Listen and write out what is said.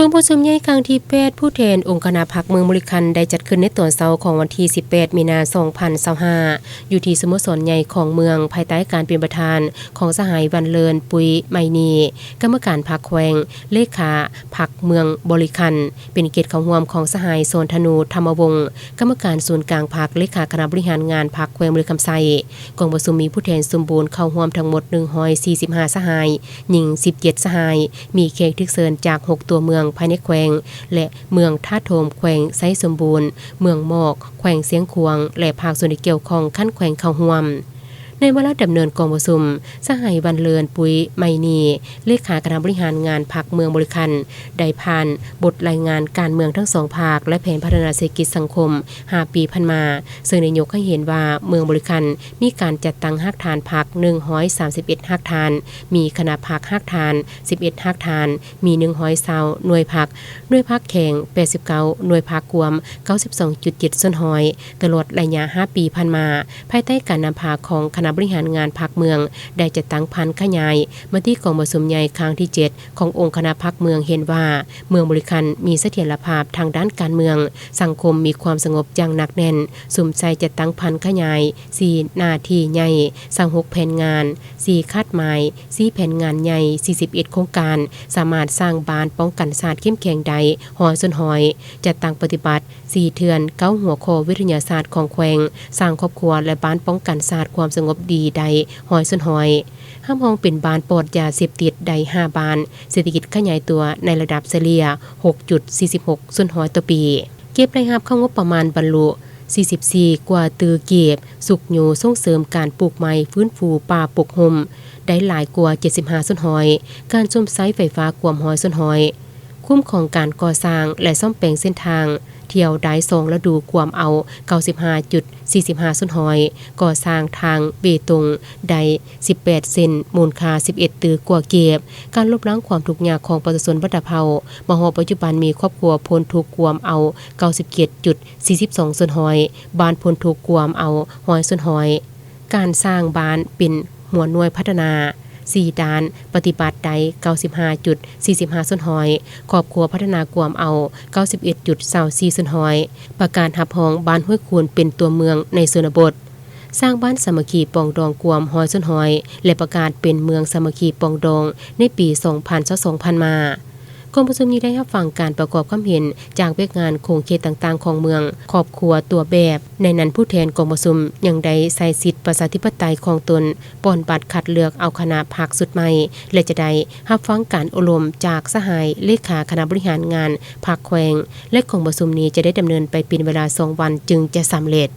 องประชุมใหญ่ครั้งที่8ผู้แทนองค์คณะพรรคเมืองบริคันได้จัดขึ้นในตอนเช้าของวันที่18มีนาคม2025อยู่ที่สโมสรใหญ่ของเมืองภายใต้การเป็นประธานของสหายวันเลินปุยไมนีกรรมการพรรคแขวงเลขาพรรคเมืองบริคันเป็นเกียรติของร่วมของสหายโซนธนูธรรมวงศ์กรรมการศูนย์กลางพรรคเลขาคณะบริหารงานพรรคแขวงบริคำไซกองประชุมมีผู้แทนสมบูรณ์เข้าร่วมทั้งหมด145สหายหญิง17สหายมีแขกที่เชิญจาก6ตัวเมืองภายในแขวงและเมืองท่าโทมแขวงไซสมบูรณ์เมืองหมอกแขวงเสียงขวงและภาคส่วนที่เกี่ยวข้องขั้นแขวงเข้าร่วมในเวลาดำเนินกองประชุมสหายวันเลินปุยไมนีเลขาคณะบริหารงานพรรคเมืองบริคันได้ผ่านบทรายงานการเมืองทั้งสองภาคและแผนพัฒนาเศรษฐกิจสังคม5ปีพันมาซึ่งได้ยกให้เห็นว่าเมืองบริคันมีการจัดตั้งฮักฐานพรรค131ฮักฐานมีคณะพรรคฮักฐาน11ฮักฐานมี120หน่วยพรรคแข่ง89หน่วยพรรคกวม 92.7 ส่วนหอยตลอดระยะ5ปีพันมาภายใต้การนำพาของคณะบริหารงานพรรคเมืองได้จัดตั้งพันขยายมาที่กองประชุมใหญ่ครั้งที่7ขององค์คณะพรรคเมืองเห็นว่าเมืองบริคันมีเสถียรภาพทางด้านการเมืองสังคมมีความสงบอย่างหนักแน่นสมใจจัดตั้งพันขยาย4หน้าที่ใหญ่26แผนงาน4คาดหมาย4แผนงานใหญ่41โครงการสามารถสร้างบ้านป้องกันศาสตร์เข้มแข็งใดหอยส่วนหอยจัดตั้งปฏิบัติ4เทือน9หัวข้อวิทยาศาสตร์ของแขวงสร้างครอบครัวและบ้านป้องกันศาสตร์ความสงบดีใดหอยส่วนหอยห้ามห้องเป็นบ้านปลอดยาเสพติดใด5บ้านเศรษฐกิจขยายตัวในระดับเฉลี่ย 6.46 ส่วนหอยต่อปีเก็บรายรับเข้างบประมาณบรรลุ44กว่าตือเก็บสุกโยส่งเสริมการปลูกไม้ฟื้นฟูป่าปกห่มได้หลายกว่า75ส่วนหอยการชมไซต์ไฟฟ้ากวมหอยส่วนหอยคุ้มของการก่อสร้างและซ่อมแปลงเส้นทางเที่ยวได้2ฤดูกวมเอา 95.45 ส่วนหอยก่อสร้างทางเบตงได้18เซนมูลค่า11ตือกว่าเก็บการลบล้างความทุกข์ยากของประชาชนบัดเผามหปัจจุบันมีครอบครัวพ้นทุกข์กวมเอา 97.42 ส่วนหอยบ้านพ้นทุกข์กวมเอาหอยส่วนหอยการสร้างบ้านเป็นหัวหน่วยพัฒนา4ด้านปฏิบัติใด 95.45 ส่วนหอยครอบครัวพัฒนากวมเอา 91.24 ส่วนหอยประกาศหับห้องบ้านห้วยคูนเป็นตัวเมืองในชนบทสร้างบ้านสามัคคีปองดองกวมหอยส่วนหอยและประกาศเป็นเมืองสามัคคีปองดองในปี2022มากองประชุมนี้ได้รับฟังการประกอบความเห็นจากเวกงานโครงเขตต่างๆของเมืองครอบครัวตัวแบบในนั้นผู้แทนกองประชุมยังได้ใส่สิทธิประชาธิปไตยของตนป้อนบัตรคัดเลือกเอาคณะพรรคสุดใหม่และจะได้รับฟังการอบรมจากสหายเลขาคณะบริหารงานพรรคแขวงและกองประชุมนี้จะได้ดำเนินไปเป็นเวลา2วันจึงจะสำเร็จ